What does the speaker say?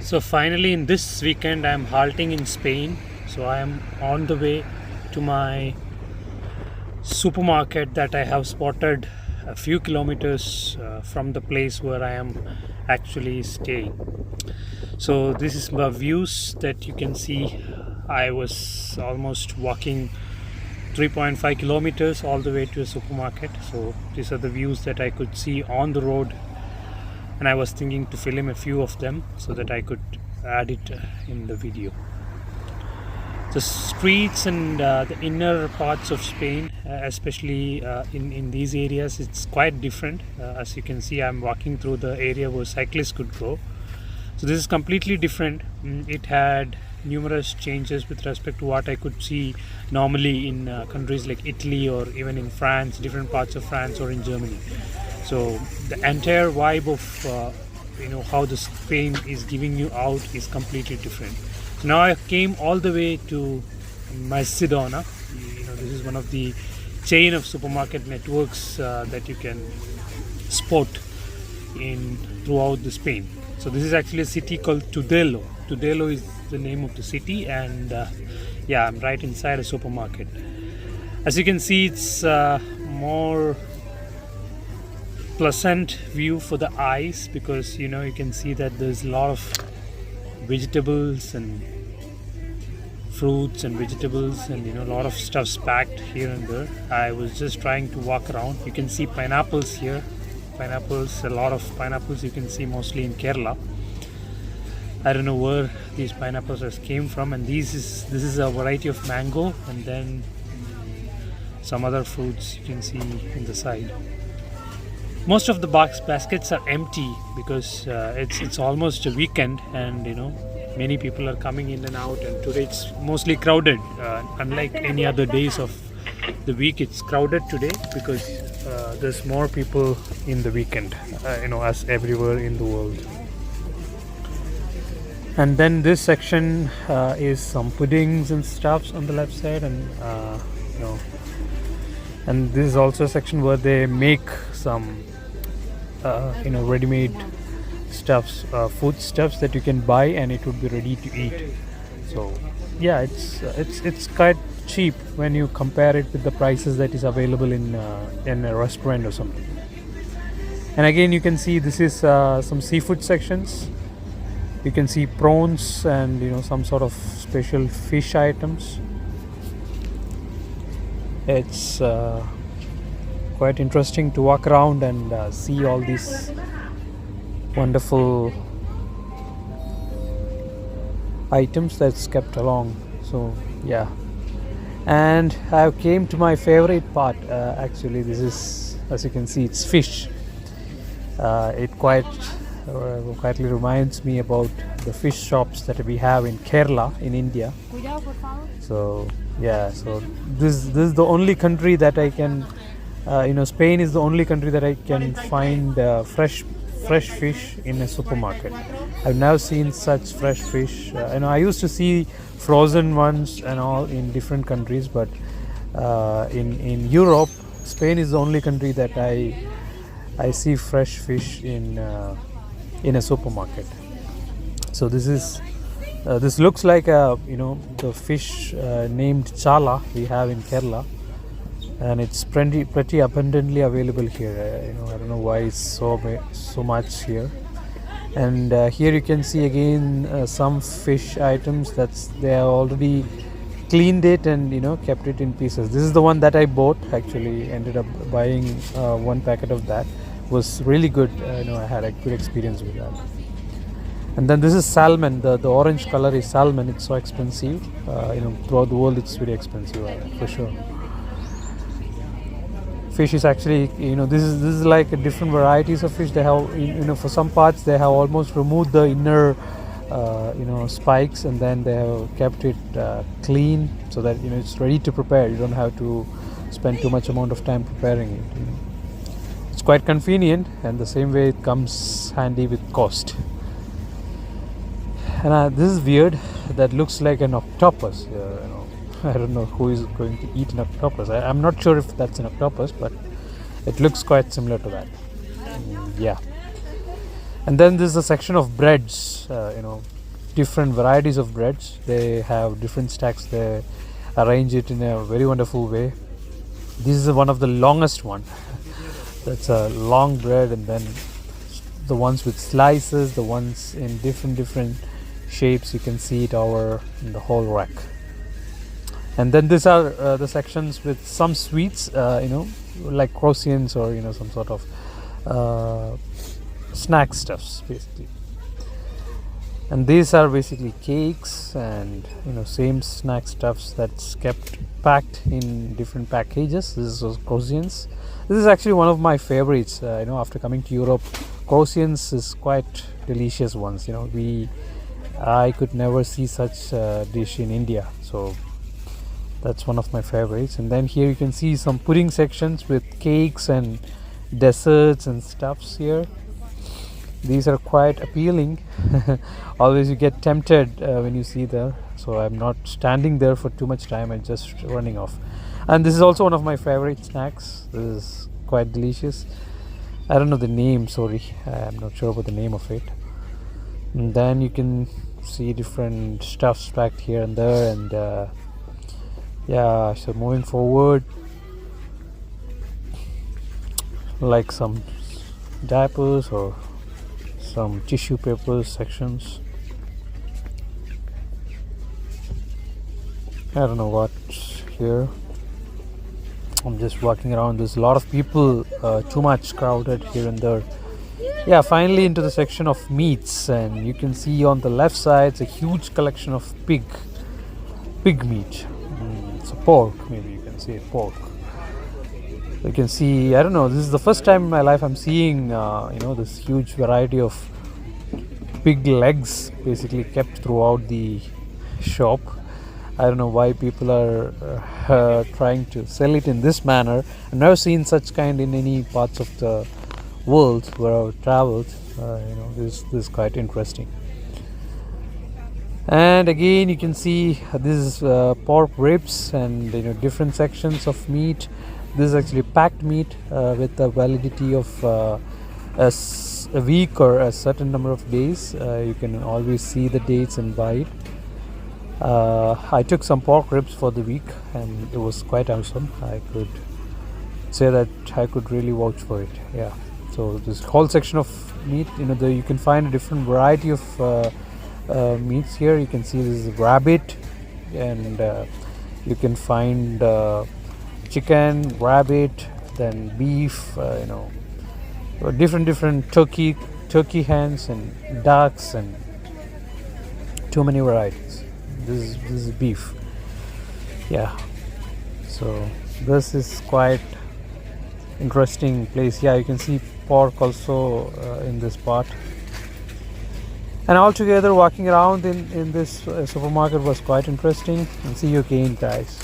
So finally, in this weekend, I'm halting in Spain. So I am on the way to my supermarket that I have spotted a few kilometers from the place where I am actually staying. So this is the views that you can see. I was almost walking 3.5 kilometers all the way to a supermarket. So these are the views that I could see on the road, and I was thinking to film a few of them so that I could add it in the video. The streets and the inner parts of Spain, especially in these areas, it's quite different. As you can see, I'm walking through the area where cyclists could go. So this is completely different. It had numerous changes with respect to what I could see normally in countries like Italy or even in France, different parts of France or in Germany. So the entire vibe of how the Spain is giving you out is completely different. So now I came all the way to Mercedona. This is one of the chain of supermarket networks that you can spot in throughout the Spain. So this is actually a city called Tudela. Tudela is the name of the city, and I'm right inside a supermarket. As you can see, it's more pleasant view for the eyes because you can see that there's a lot of vegetables and fruits and vegetables and a lot of stuff's packed here and there. I was just trying to walk around. You can see pineapples here. A lot of pineapples you can see mostly in Kerala. I don't know where these pineapples came from, and this is a variety of mango, and then some other fruits you can see in the side. Most of the baskets are empty because it's almost a weekend, and many people are coming in and out, and today it's mostly crowded. Unlike any other days of the week, it's crowded today because there's more people in the weekend, as everywhere in the world. And then this section is some puddings and stuffs on the left side, and and this is also a section where they make some ready-made stuffs, food stuffs that you can buy and it would be ready to eat. So yeah, it's quite cheap when you compare it with the prices that is available in a restaurant or something. And again, you can see this is some seafood sections. You can see prawns and some sort of special fish items. It's quite interesting to walk around and see all these wonderful items that's kept along. So yeah, and I came to my favorite part. Actually, this is, as you can see, it's fish. It quietly reminds me about the fish shops that we have in Kerala in India. So yeah, so this is the only country that I can Spain is the only country that I can find fresh fish in a supermarket. I've now seen such fresh fish. I used to see frozen ones and all in different countries, but in Europe, Spain is the only country that I see fresh fish in a supermarket. So this looks like the fish named chala we have in Kerala, and it's pretty abundantly available here. I don't know why it's so much here. And here you can see again some fish items they have already cleaned it and kept it in pieces. This is the one that I bought. Actually ended up buying one packet of that. It was really good. I had a good experience with that. And then this is salmon. The orange color is salmon. It's so expensive. Throughout the world it's very expensive for sure. Fish is actually, this is like a different varieties of fish. They have, for some parts they have almost removed the inner, spikes, and then they have kept it clean so that it's ready to prepare. You don't have to spend too much amount of time preparing it. It's quite convenient, and the same way it comes handy with cost. And this is weird. That looks like an octopus. I don't know who is going to eat an octopus. I'm not sure if that's an octopus, but it looks quite similar to that. Yeah. And then there's a section of breads, different varieties of breads. They have different stacks. They arrange it in a very wonderful way. This is one of the longest one. That's a long bread, and then the ones with slices, the ones in different shapes. You can see it over in the whole rack. And then these are the sections with some sweets, like croissants or some sort of snack stuffs basically. And these are basically cakes and same snack stuffs that's kept packed in different packages. This is croissants. This is actually one of my favorites. After coming to Europe, croissants is quite delicious ones. I could never see such dish in India, so that's one of my favorites. And then here you can see some pudding sections with cakes and desserts and stuffs here. These are quite appealing. Always you get tempted when you see them, so I'm not standing there for too much time and just running off. And this is also one of my favorite snacks. This is quite delicious. I don't know the name, sorry, I'm not sure about the name of it. And then you can see different stuffs packed here and there. And so moving forward, like some diapers or some tissue paper sections. I don't know what's here. I'm just walking around. There's a lot of people, too much crowded here and there. Yeah, finally into the section of meats, and you can see on the left side it's a huge collection of pig meat. It's a pork, maybe you can say pork. You can see, I don't know, this is the first time in my life I'm seeing this huge variety of pig legs basically kept throughout the shop. I don't know why people are trying to sell it in this manner. I've never seen such kind in any parts of the world where I've traveled. This is quite interesting. And again you can see this is pork ribs and different sections of meat. This is actually packed meat with a validity of a week or a certain number of days. You can always see the dates and buy it. I took some pork ribs for the week and it was quite awesome. I could say that I could really vouch for it. Yeah. So this whole section of meat, you can find a different variety of meats here. You can see this is rabbit, and you can find chicken, rabbit, then beef, different turkey hens and ducks, and too many varieties. This is beef. Yeah, so this is quite interesting place. Yeah, you can see pork also in this part. And altogether walking around in this supermarket was quite interesting. And see you again, guys.